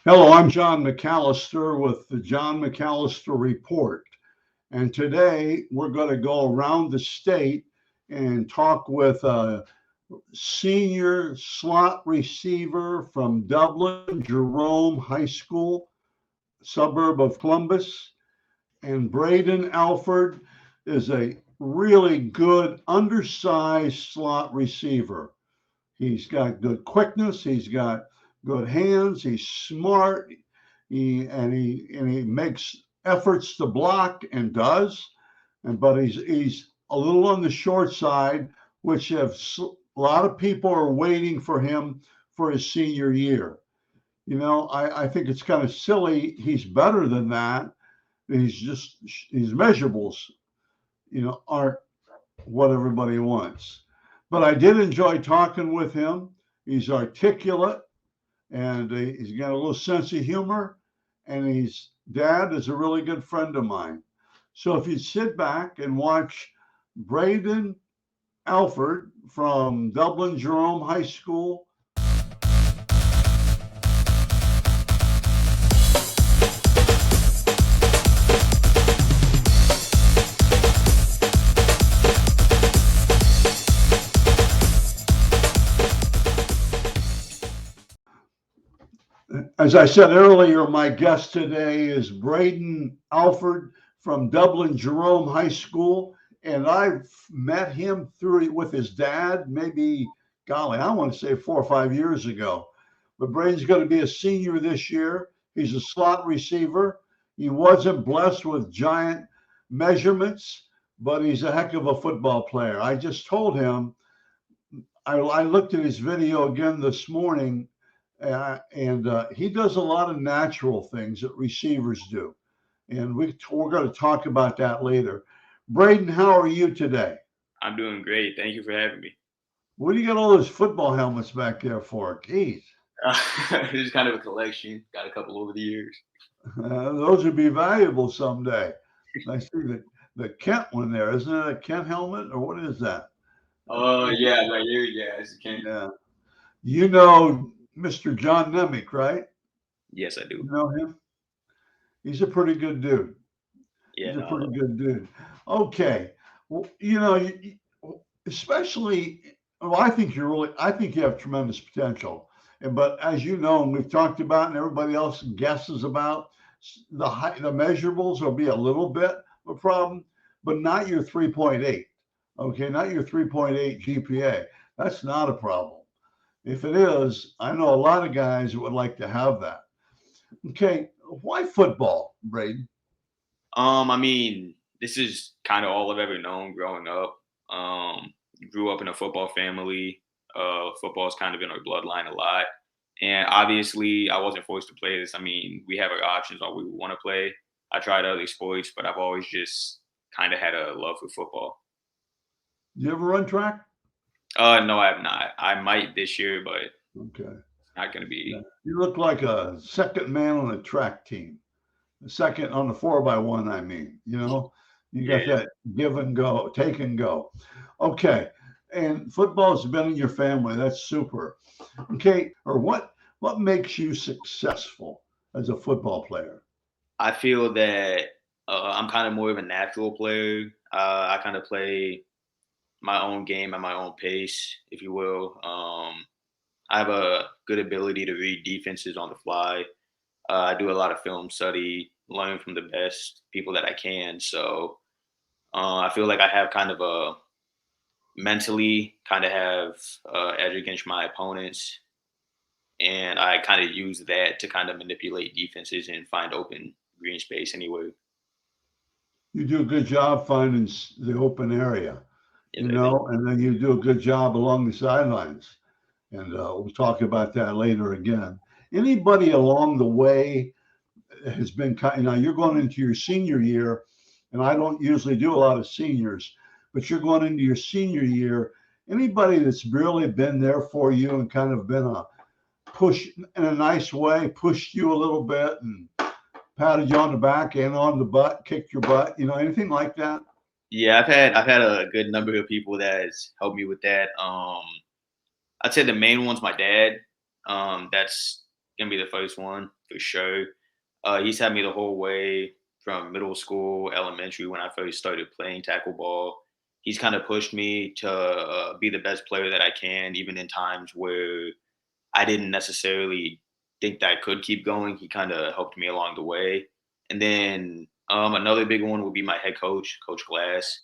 Hello, I'm John McAllister with the John McAllister Report. And today we're going to go around the state and talk with a senior slot receiver from Dublin, Jerome High School, suburb of Columbus. And Braydon Alford is a really good undersized slot receiver. He's got good quickness. He's got good hands. He's smart. He makes efforts to block and does. But he's a little on the short side, which a lot of people are waiting for him for his senior year. I think it's kind of silly. He's better than that. His measurables, aren't what everybody wants. But I did enjoy talking with him. He's articulate and he's got a little sense of humor. And his dad is a really good friend of mine. So if you sit back and watch Braydon Alford from Dublin Jerome High School. As I said earlier, my guest today is Braydon Alford from Dublin Jerome High School, and I've met him through with his dad, maybe, golly, I want to say 4 or 5 years ago. But Braydon's going to be a senior this year. He's a slot receiver. He wasn't blessed with giant measurements, but he's a heck of a football player. I just told him, I looked at his video again this morning and he does a lot of natural things that receivers do. And we're going to talk about that later. Braydon, how are you today? I'm doing great. Thank you for having me. What do you got all those football helmets back there for? Geez, This is kind of a collection. Got a couple over the years. those would be valuable someday. I see the Kent one there. Isn't it a Kent helmet or what is that? Oh, yeah, right here. Yeah, it's a Cant. Yeah. You know Mr. John Nemec, right? Yes, I You do. know him? He's a pretty good dude. Yeah, He's a no, I pretty love good dude. Okay. Well, especially, well, I think you have tremendous potential. But as you know, and we've talked about, and everybody else guesses about, the measurables will be a little bit of a problem, but not your 3.8. Okay, not your 3.8 GPA. That's not a problem. If it is, I know a lot of guys that would like to have that. Okay, why football, Braden? I mean, this is kind of all I've ever known growing up. Grew up in a football family. Football's kind of in our bloodline a lot. And obviously, I wasn't forced to play this. I mean, we have our options on what we want to play. I tried other sports, but I've always just kind of had a love for football. You ever run track? No, I have not. I might this year, but it's Okay. not going to Yeah. be. You look like a second man on a track team. The second on the 4x1, I mean, you got Yeah. that give and go, take and go. Okay. And football's been in your family. That's super. Okay. Or what makes you successful as a football player? I feel that I'm kind of more of a natural player. I kind of play my own game at my own pace, if you will. I have a good ability to read defenses on the fly. I do a lot of film study, learn from the best people that I can. So I feel like I have kind of a mentally kind of have edge against my opponents, and I kind of use that to kind of manipulate defenses and find open green space anywhere. You do a good job finding the open area, Yes, I think. and then you do a good job along the sidelines. And we'll talk about that later again. Anybody along the way has been kind. Now you're going into your senior year, and I don't usually do a lot of seniors, but you're going into your senior year. Anybody that's really been there for you and kind of been a push in a nice way, pushed you a little bit and patted you on the back and on the butt, kicked your butt, anything like that? Yeah, I've had a good number of people that has helped me with that. I'd say the main one's my dad. That's gonna be the first one for sure. He's had me the whole way from middle school, elementary when I first started playing tackle ball. He's kind of pushed me to be the best player that I can, even in times where I didn't necessarily think that I could keep going. He kind of helped me along the way. And then another big one would be my head coach, Coach Glass.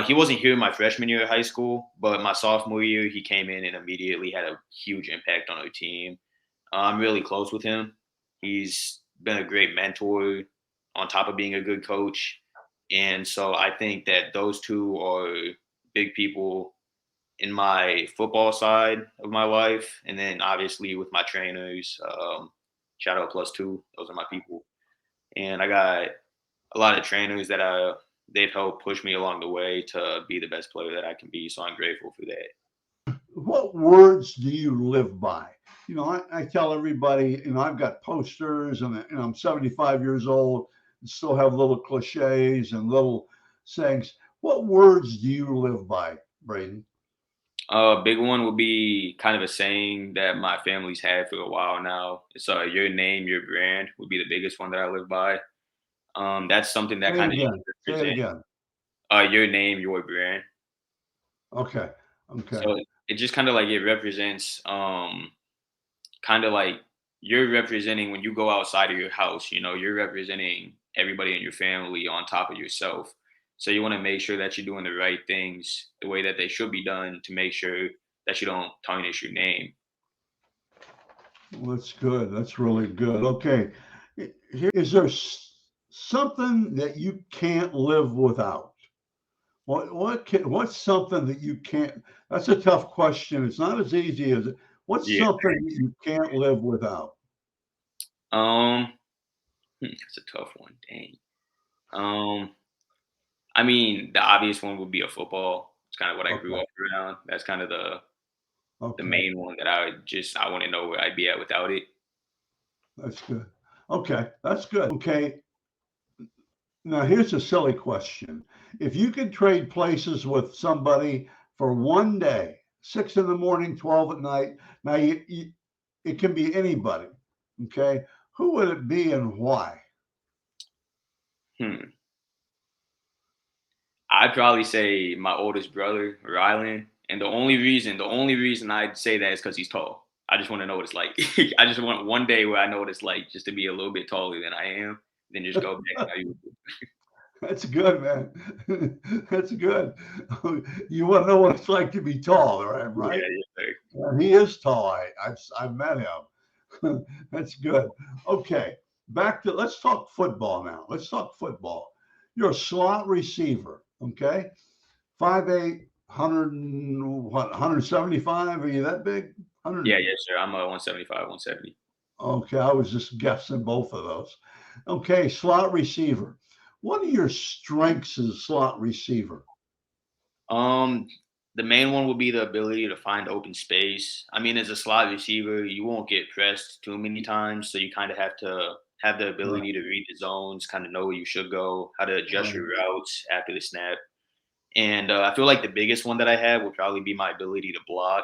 He wasn't here my freshman year of high school, but my sophomore year, he came in and immediately had a huge impact on our team. I'm really close with him. He's been a great mentor on top of being a good coach. And so I think that those two are big people in my football side of my life. And then obviously with my trainers, shout out plus two, those are my people. And I got a lot of trainers that they've helped push me along the way to be the best player that I can be. So I'm grateful for that. What words do you live by? I tell everybody, I've got posters and I'm 75 years old and still have little cliches and little sayings. What words do you live by, Braydon? Big one would be kind of a saying that my family's had for a while now. It's your name, your brand would be the biggest one that I live by. That's something that Say it kind of again. Say it represents again. your name, your brand. Okay. Okay. So it just kind of like it represents kind of like you're representing when you go outside of your house, you're representing everybody in your family on top of yourself. So you want to make sure that you're doing the right things the way that they should be done to make sure that you don't tarnish your name. Well, that's good. That's really good. Okay. Is there something that you can't live without? What's something that you can't? That's a tough question. It's not as easy as it. What's Yeah. something that you can't live without? Um, that's a tough one. Dang. Um, I mean, the obvious one would be a football. It's kind of what I grew Okay. up around. That's kind of the Okay. main one that I want to know where I'd be at without it. That's good. Okay. That's good. Okay. Now here's a silly question. If you could trade places with somebody for one day, 6 in the morning, 12 at night. Now it can be anybody. Okay. Who would it be and why? Hmm. I'd probably say my oldest brother, Rylan. And the only reason I'd say that is because he's tall. I just want to know what it's like. I just want one day where I know what it's like just to be a little bit taller than I am, then just go back to how you. That's good, man. That's good. You want to know what it's like to be tall, right? Yeah, Right? yes, sir. Yeah, he is tall. I've met him. That's good. Okay, back to let's talk football now. Let's talk football. You're a slot receiver. Okay, 5'8", 175. Are you that big? Yeah, 100. yes, sir. I'm a 175, 170. Okay, I was just guessing both of those. Okay, slot receiver. What are your strengths as a slot receiver? Um, the main one would be the ability to find open space. I mean, as a slot receiver, you won't get pressed too many times, so you kind of have to have the Right, ability to read the zones, kind of know where you should go, how to adjust your right. routes after the snap. And I feel like the biggest one that I have would probably be my ability to block.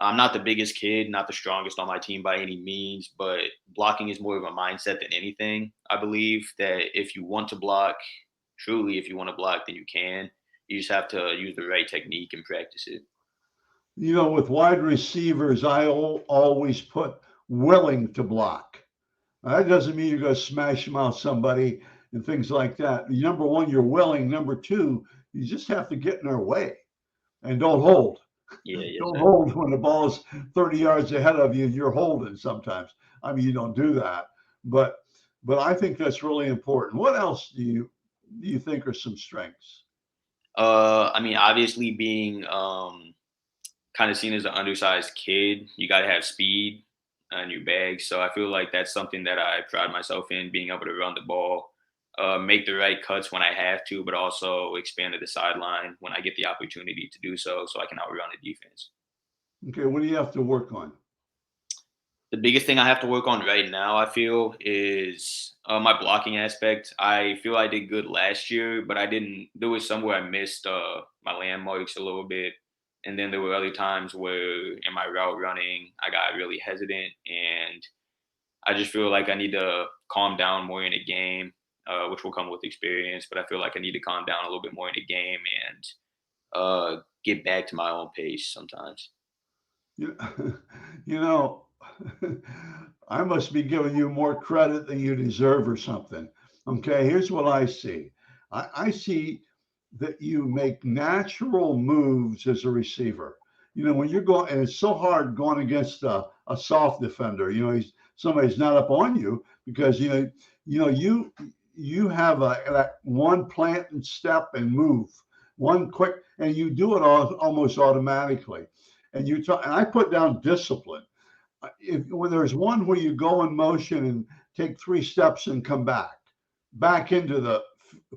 I'm not the biggest kid, not the strongest on my team by any means, but blocking is more of a mindset than anything. I believe that if you want to block, truly, if you want to block, then you can. You just have to use the right technique and practice it. With wide receivers, I always put willing to block. Now, that doesn't mean you're going to smash mouth somebody and things like that. Number one, you're willing. Number two, you just have to get in their way and don't hold. Yeah, yes, Don't sir. hold when the ball's 30 yards ahead of you and you're holding sometimes. I mean, you don't do that, but I think that's really important. What else do you think are some strengths? I mean, obviously, being kind of seen as an undersized kid, you got to have speed in your bag. So I feel like that's something that I pride myself in, being able to run the ball, make the right cuts when I have to, but also expand to the sideline when I get the opportunity to do so, so I can outrun the defense. Okay, what do you have to work on? The biggest thing I have to work on right now, I feel, is my blocking aspect. I feel I did good last year, but I didn't. There was somewhere I missed my landmarks a little bit. And then there were other times where in my route running, I got really hesitant, and I just feel like I need to calm down more in a game, which will come with experience. But I feel like I need to calm down a little bit more in the game and get back to my own pace sometimes. You, you know, I must be giving you more credit than you deserve or something. Okay, here's what I see. I see that you make natural moves as a receiver. When you're going, and it's so hard going against a soft defender. Somebody's not up on you because you have that one plant and step and move, one quick, and you do it all almost automatically. And I put down discipline. If when there's one where you go in motion and take 3 steps and come back into the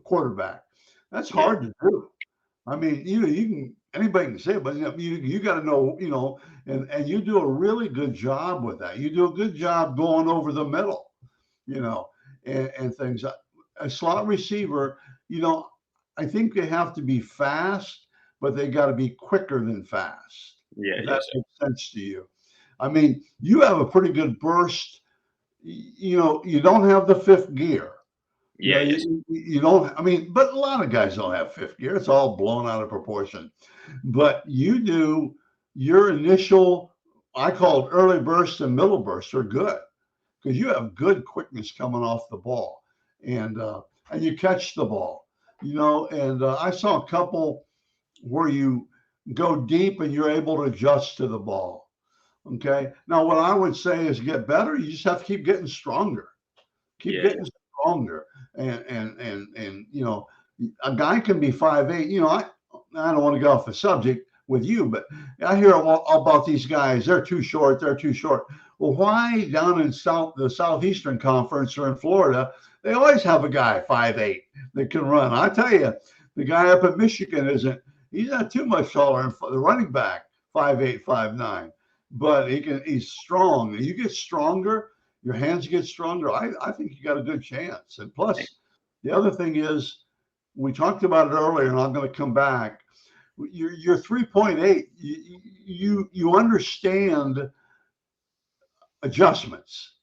quarterback, that's Yeah, hard to do. I mean, you can anybody can say it, but you got to know, and you do a really good job with that. You do a good job going over the middle, you know, and things. A slot receiver, you know, I think they have to be fast, but they got to be quicker than fast. yeah, If that yes, sir. makes sense to you. I mean, you have a pretty good burst. You don't have the fifth gear. Yeah, yes, You don't. I mean, but a lot of guys don't have fifth gear. It's all blown out of proportion. But you do. Your initial, I call it early burst and middle burst, are good because you have good quickness coming off the ball, and you catch the ball. And I saw a couple where you go deep and you're able to adjust to the ball. Okay. Now, what I would say is get better. You just have to keep getting stronger. Keep yeah, getting stronger. And a guy can be 5'8". I don't want to get off the subject with you, but I hear about these guys. They're too short. They're too short. Well, why down in the Southeastern Conference or in Florida, they always have a guy 5'8" that can run. I tell you, the guy up in Michigan isn't. He's not too much taller than the running back, 5'8", 5'9", but he's strong. You get stronger, your hands get stronger. I think you got a good chance. And thank- plus, the other thing is, we talked about it earlier, and I'm going to come back. You're 3.8. You understand adjustments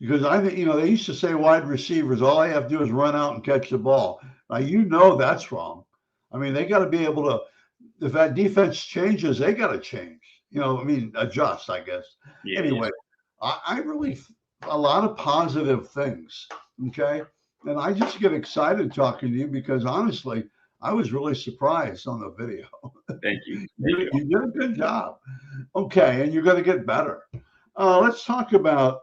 because I think they used to say wide receivers all they have to do is run out and catch the ball. Now that's wrong. I mean they got to be able to. If that defense changes, they got to change. Adjust. I guess. yeah, Anyway, yes. I really a lot of positive things. Okay, and I just get excited talking to you because honestly, I was really surprised on the video. Thank you, thank You you. you did a good job. Okay, and you're going to get better. Let's talk about.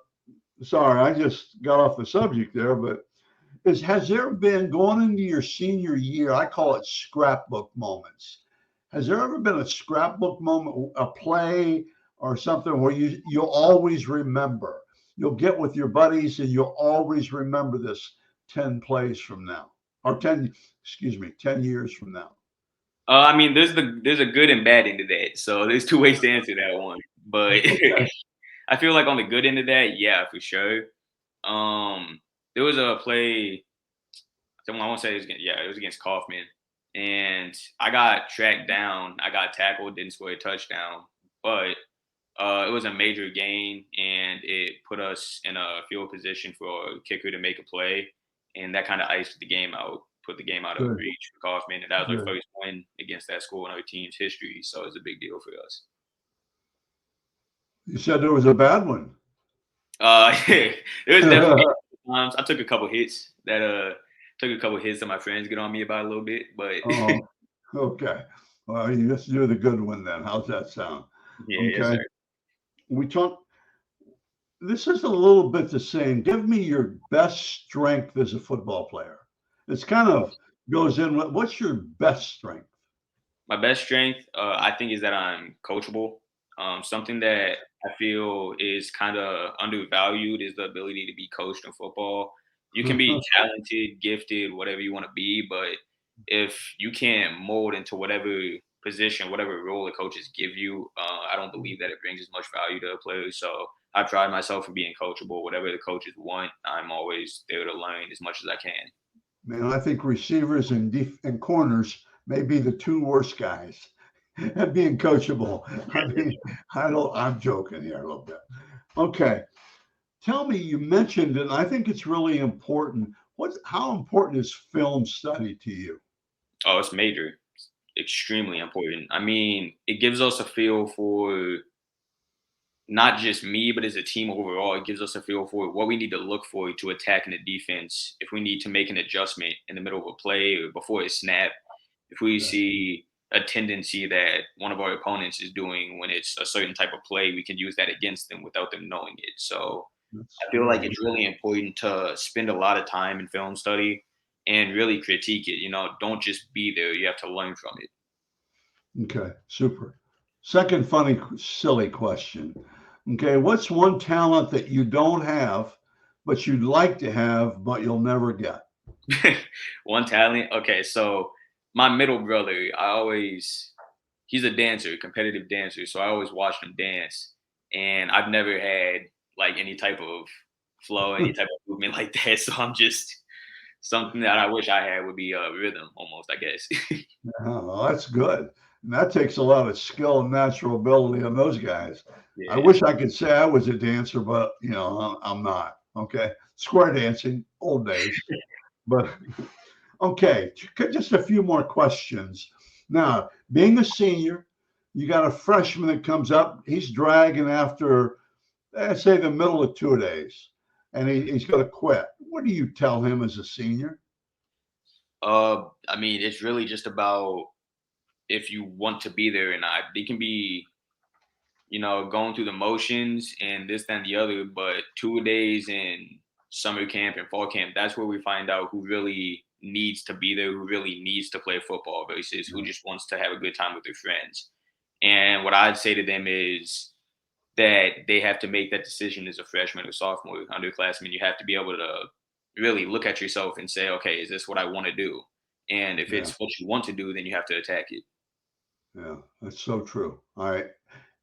Sorry, I just got off the subject there, but has there been going into your senior year? I call it scrapbook moments. Has there ever been a scrapbook moment, a play or something where you'll always remember? You'll get with your buddies and you'll always remember this 10 plays from now, or 10, excuse me, 10 years from now. I mean, there's a good and bad end of that. So there's two ways to answer that one. But Okay. I feel like on the good end of that, yeah, for sure. There was a play. I won't say it was against, yeah, it was against Kaufman, and I got tracked down. I got tackled, didn't score a touchdown, but it was a major gain, and it put us in a field position for a kicker to make a play, and that kind of iced the game out, put the game out of Good, reach for Kaufman, and that was our good. first win against that school in our team's history. So it was a big deal for us. You said there was a bad one. There was definitely times I took a couple hits that my friends get on me about a little bit, but Oh, okay. Well, you just do the good one then. How's that sound? yeah, yes, Okay. sir. We talk. This is a little bit the same. Give me your best strength as a football player. It's kind of goes in with what's your best strength? My best strength, I think, is that I'm coachable. Something that I feel is kind of undervalued is the ability to be coached in football. You can be talented, gifted, whatever you want to be, but if you can't mold into whatever position, whatever role the coaches give you, I don't believe that it brings as much value to a player. So I pride myself in being coachable. Whatever the coaches want, I'm always there to learn as much as I can. Man, I think receivers and corners may be the two worst guys. and being coachable. I mean, I'm joking here a little bit. Okay. Tell me, you mentioned, and I think it's really important. How important is film study to you? Oh, it's major, extremely important. I mean, it gives us a feel for not just me, but as a team overall. It gives us a feel for what we need to look for to attack in the defense. If we need to make an adjustment in the middle of a play or before a snap, if we Yeah, see a tendency that one of our opponents is doing when it's a certain type of play, we can use that against them without them knowing it. So that's I feel like really it's really important to spend a lot of time in film study and really critique it. Don't just be there. You have to learn from it. okay. Super. Second funny, silly question. Okay, what's one talent that you don't have, but you'd like to have, but you'll never get? One talent. Okay, so my middle brother, he's a dancer, competitive dancer. So I always watched him dance, and I've never had like any type of flow, any type of movement like that. So I'm just something that I wish I had would be rhythm, almost, I guess. Oh, well, that's good. And that takes a lot of skill and natural ability on those guys. I Yeah. wish I could say I was a dancer, but I'm not. Okay, square dancing, old days. But okay, just a few more questions. Now, being a senior, you got a freshman that comes up. He's dragging after, let's say, the middle of 2 days, and he's going to quit. What do you tell him as a senior? I mean, it's really just about if you want to be there or not. They can be going through the motions and this, that, and the other. But 2 days in summer camp and fall camp, that's where we find out who really needs to be there, who really needs to play football versus who just wants to have a good time with their friends. And what I'd say to them is that they have to make that decision as a freshman or sophomore underclassman. You have to be able to really look at yourself and say, okay, is this what I want to do? And if Yeah, it's what you want to do, then you have to attack it. yeah, that's so true. All right.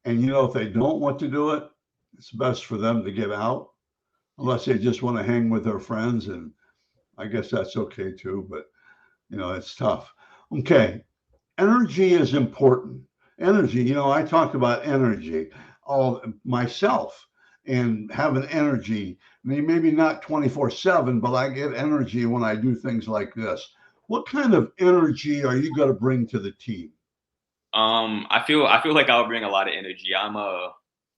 And if they don't want to do it, it's best for them to get out, unless they just want to hang with their friends. And I guess that's okay too, but it's tough. Okay. Energy is important. Energy, I talk about energy all myself and having energy. I mean, maybe not 24/7, but I get energy when I do things like this. What kind of energy are you going to bring to the team? I feel like I'll bring a lot of energy. I'm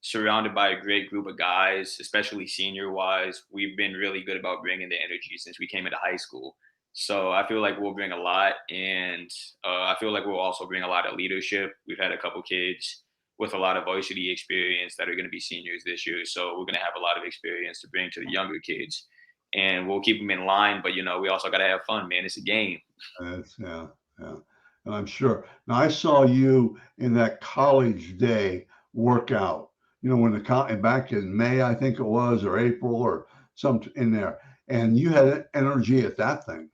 surrounded by a great group of guys, especially senior wise. We've been really good about bringing the energy since we came into high school. So I feel like we'll bring a lot, and I feel like we'll also bring a lot of leadership. We've had a couple kids with a lot of varsity experience that are going to be seniors this year, so we're going to have a lot of experience to bring to the younger kids, and we'll keep them in line. But we also got to have fun, man. It's a game. Yeah, yeah. And I'm sure. Now, I saw you in that college day workout, when back in May, I think it was, or April, or some in there. And you had energy at that thing,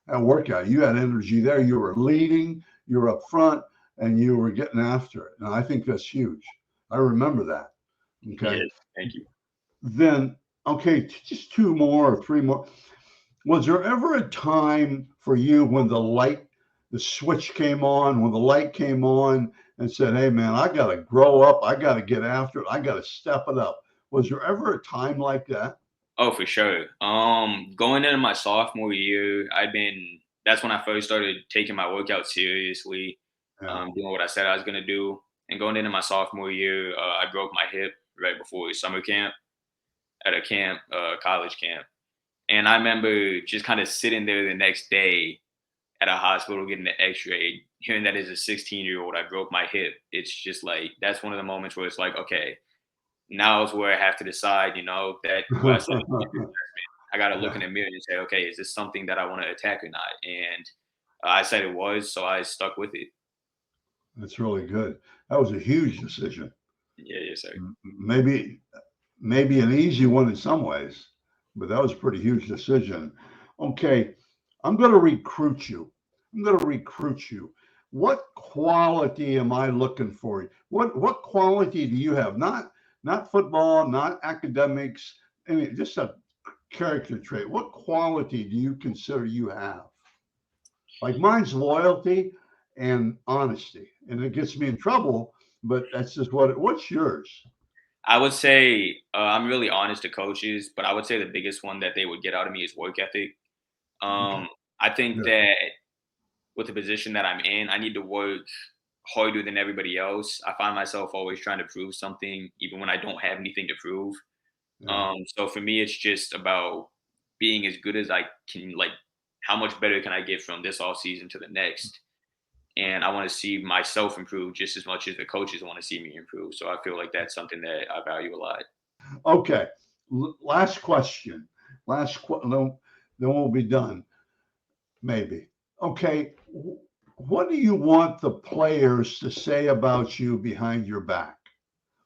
that workout. You had energy there. You were leading, you were up front, and you were getting after it. And I think that's huge. I remember that. Okay. Yeah, thank you. Then, okay, just two more or three more. Was there ever a time for you when the switch came on, when the light came on and said, hey, man, I got to grow up. I got to get after it. I got to step it up. Was there ever a time like that? Oh, for sure. Going into my sophomore year, that's when I first started taking my workout seriously, Yeah. doing what I said I was gonna do. And going into my sophomore year, I broke my hip right before summer camp at a camp, college camp. And I remember just kind of sitting there the next day at a hospital getting the X-ray, hearing that as a 16-year-old I broke my hip. It's just like that's one of the moments where it's like, okay, now is where I have to decide, that what I said I got to look in Yeah, the mirror and say, okay, is this something that I want to attack or not? And I said it was, so I stuck with it. that's really good. That was a huge decision. Yeah, yes, sir. Maybe an easy one in some ways, but that was a pretty huge decision. Okay, I'm going to recruit you. I'm going to recruit you. What quality am I looking for? What quality do you have? Not football, not academics. I mean, just a character trait. What quality do you consider you have? Like mine's loyalty, and honesty. And it gets me in trouble, but that's just what's yours? I would say I'm really honest to coaches, but I would say the biggest one that they would get out of me is work ethic. Okay, Um, I think good. that with the position that I'm in, I need to work harder than everybody else. I find myself always trying to prove something, even when I don't have anything to prove. Yeah. So for me, it's just about being as good as I can. Like, how much better can I get from this off season to the next? And I want to see myself improve just as much as the coaches want to see me improve. So I feel like that's something that I value a lot. Okay. Last question. No, then we'll be done. Maybe. Okay. What do you want the players to say about you behind your back?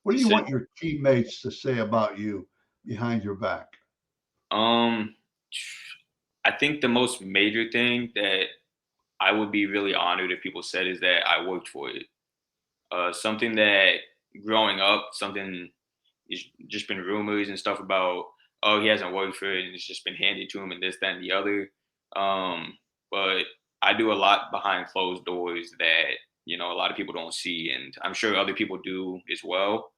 What You do you said, want your teammates to say about you behind your back? um, I think the most major thing that I would be really honored if people said is that I worked for it. Something that growing up, something it's just been rumors and stuff about, oh, he hasn't worked for it and it's just been handed to him and this, that, and the other. But I do a lot behind closed doors that, a lot of people don't see. And I'm sure other people do as well.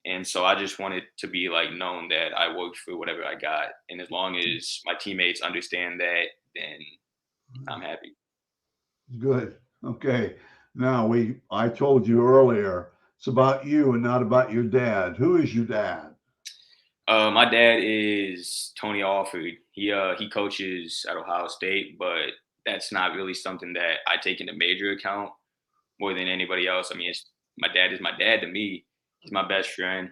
And so I just wanted to be like known that I worked for whatever I got. And as long as my teammates understand that, then I'm happy. Good. Okay. Now I told you earlier, it's about you and not about your dad. Who is your dad? My dad is Tony Alford. He coaches at Ohio State, but that's not really something that I take into major account more than anybody else. I mean, my dad is my dad to me. He's my best friend.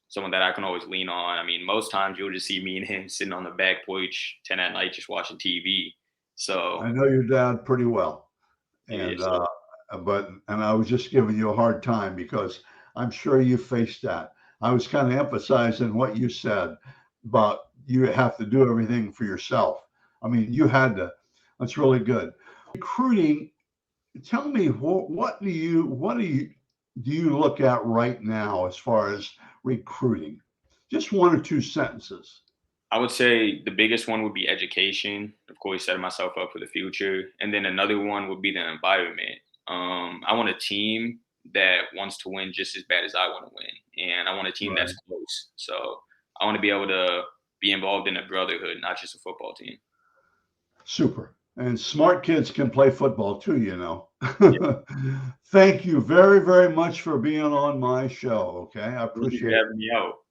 Someone that I can always lean on. I mean, most times you'll just see me and him sitting on the back porch 10 at night just watching TV. So I know your dad pretty well. yeah, And so I was just giving you a hard time because I'm sure you faced that. I was kind of emphasizing what you said about you have to do everything for yourself. I mean, you had to. That's really good. Recruiting. Tell me what do you look at right now as far as recruiting? Just one or two sentences. I would say the biggest one would be education, of course, setting myself up for the future. And then another one would be the environment. I want a team that wants to win just as bad as I want to win. And I want a team that's Right. close. So I want to be able to be involved in a brotherhood, not just a football team. Super. And smart kids can play football too, you know. Yeah. Thank you very, very much for being on my show. Okay. I Thank you for appreciate it. having me out.